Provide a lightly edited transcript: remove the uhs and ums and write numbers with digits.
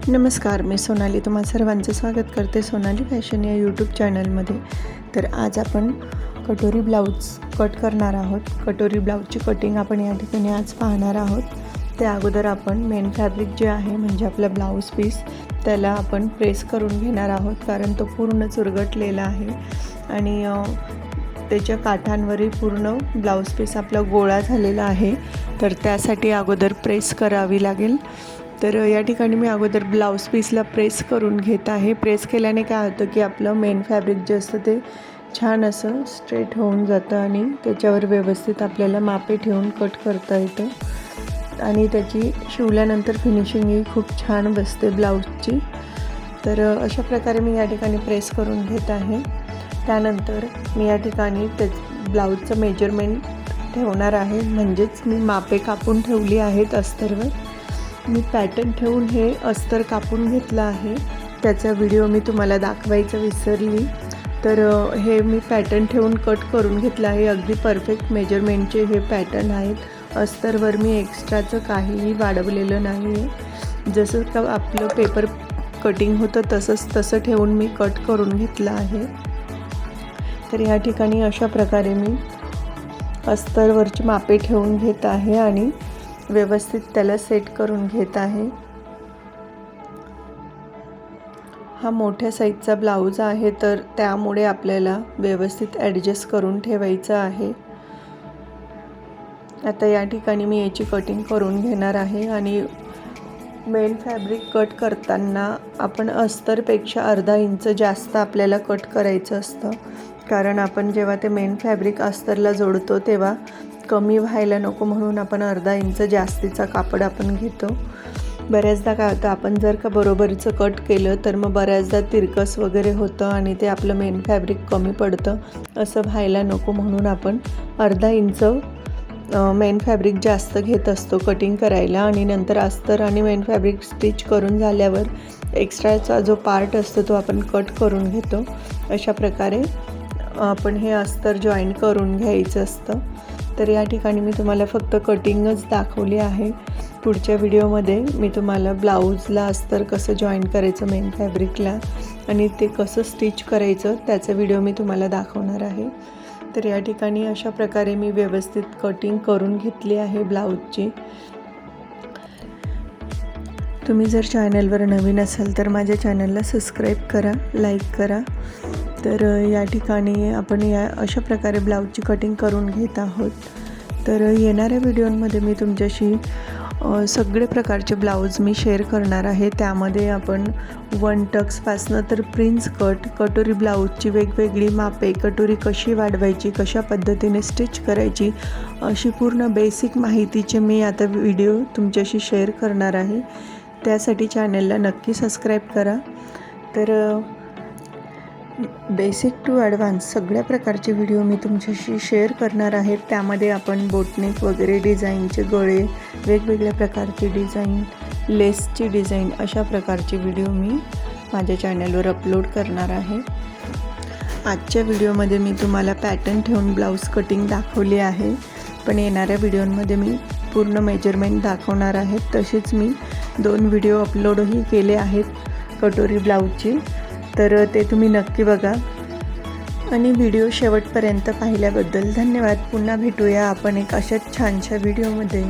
नमस्कार, मी सोनाली तुम्हा सर्वांचं स्वागत करते सोनाली फॅशन या यूट्यूब चॅनलमध्ये। तर आज आपण कटोरी ब्लाऊज कट करणार आहोत। कटोरी ब्लाऊजची कटिंग आपण या ठिकाणी आज पाहणार आहोत। त्या अगोदर आपण मेन फॅब्रिक जे आहे म्हणजे आपला ब्लाऊज पीस त्याला आपण प्रेस करून घेणार आहोत, कारण तो पूर्ण चुरगटलेला आहे आणि त्याच्या काठांवरही पूर्ण ब्लाऊज पीस आपला गोळा झालेला आहे। तर त्यासाठी अगोदर प्रेस करावी लागेल। तर या ठिकाणी मी अगोदर ब्लाऊज पीसला प्रेस करून घेत आहे। प्रेस केल्याने काय होतं की आपलं मेन फॅब्रिक जे असतं ते छान असं स्ट्रेट होऊन जातं आणि त्याच्यावर व्यवस्थित आपल्याला मापे ठेवून कट करता येतं आणि त्याची शिवल्यानंतर फिनिशिंगही खूप छान बसते ब्लाऊजची। तर अशा प्रकारे मी या ठिकाणी प्रेस करून घेत आहे। त्यानंतर मी या ठिकाणी ब्लाऊजचं मेजरमेंट ठेवणार आहे, म्हणजेच मी मापे कापून ठेवली आहेत अस्तरवर। मी पॅटर्न ठेवून हे अस्तर कापून घेतलं आहे, त्याचा व्हिडिओ मी तुम्हाला दाखवायचं विसरली। तर हे मी पॅटर्न ठेवून कट करून घेतलं आहे। अगदी परफेक्ट मेजरमेंटचे हे पॅटर्न आहेत। अस्तरवर मी एक्स्ट्राचं काहीही वाढवलेलं नाही आहे। जसं का आपलं पेपर कटिंग होतं तसं ठेवून मी कट करून घेतलं आहे। तर या ठिकाणी अशा प्रकारे मी अस्तरवरची मापे ठेवून घेत आहे आणि व्यवस्थित त्याला सेट करून घेत आहे। हा मोठ्या साईजचा ब्लाऊज आहे, तर त्यामुळे आपल्याला व्यवस्थित ॲडजस्ट करून ठेवायचं आहे। आता या ठिकाणी मी याची कटिंग करून घेणार आहे आणि मेन फॅब्रिक कट करताना आपण अस्तरपेक्षा अर्धा इंच जास्त आपल्याला कट करायचं असतं, कारण आपण जेव्हा ते मेन फॅब्रिक अस्तरला जोडतो तेव्हा कमी व्हायला नको म्हणून आपण अर्धा इंच जास्तीचा कापड आपण घेतो। बऱ्याचदा काय होतं, आपण जर का बरोबरीचं कट केलं तर मग बऱ्याचदा तिरकस वगैरे होतं आणि ते आपलं मेन फॅब्रिक कमी पडतं। असं व्हायला नको म्हणून आपण अर्धा इंच मेन फॅब्रिक जास्त घेत असतो कटिंग करायला आणि नंतर अस्तर आणि मेन फॅब्रिक स्टिच करून झाल्यावर एक्स्ट्राचा जो पार्ट असतो तो आपण कट करून घेतो। अशा प्रकारे आपण हे अस्तर जॉईंट करून घ्यायचं असतं। तर या ठिकाणी मी तुम्हाला फक्त कटिंगच दाखवली आहे। पुढच्या व्हिडिओमध्ये मी तुम्हाला ब्लाऊजला अस्तर कसं जॉईन करायचं मेन फॅब्रिकला आणि ते कसं स्टिच करायचं त्याचा व्हिडिओ मी तुम्हाला दाखवणार आहे। तर या ठिकाणी अशा प्रकारे मी व्यवस्थित कटिंग करून घेतली आहे ब्लाऊजची। तुम्ही जर चॅनलवर नवीन असाल तर माझ्या चॅनलला सबस्क्राईब करा, लाईक करा। तर या ठिकाणी आपण अशा प्रकारे ब्लाऊजची कटिंग करून घेत आहोत। तर येणाऱ्या व्हिडिओमध्ये मी तुमच्याशी सगळे प्रकारचे ब्लाऊज मी शेअर करणार आहे। त्यामध्ये आपण वन टक्सपासनं तर प्रिन्स कट, कटोरी ब्लाऊजची वेगवेगळी मापे, कटोरी कशी वाढवायची, कशा पद्धतीने स्टिच करायची, अशी पूर्ण बेसिक माहितीचे मी आता व्हिडिओ तुमच्याशी शेअर करणार आहे। त्यासाठी चॅनलला नक्की सबस्क्राईब करा। तर बेसिक टू ॲडव्हान्स सगळ्या प्रकारचे व्हिडिओ मी तुमच्याशी शेअर करणार आहे। त्यामध्ये आपण बोटनेक वगैरे डिझाईनचे गळे, वेगवेगळ्या प्रकारची डिझाईन, लेसची डिझाईन, अशा प्रकारचे व्हिडिओ मी माझ्या चॅनलवर अपलोड करणार आहे। आजच्या व्हिडिओमध्ये मी तुम्हाला पॅटर्न ठेवून ब्लाऊज कटिंग दाखवली आहे, पण येणाऱ्या व्हिडिओमध्ये मी पूर्ण मेजरमेंट दाखवणार आहे। तसेच मी 2 व्हिडिओ अपलोडही केले आहेत कटोरी ब्लाऊजची, तर ते तुम्ही नक्की बघा आणि व्हिडिओ शेवटपर्यंत पाहिल्याबद्दल धन्यवाद। पुन्हा भेटूया आपण एक अशाच छानशा व्हिडिओमध्ये।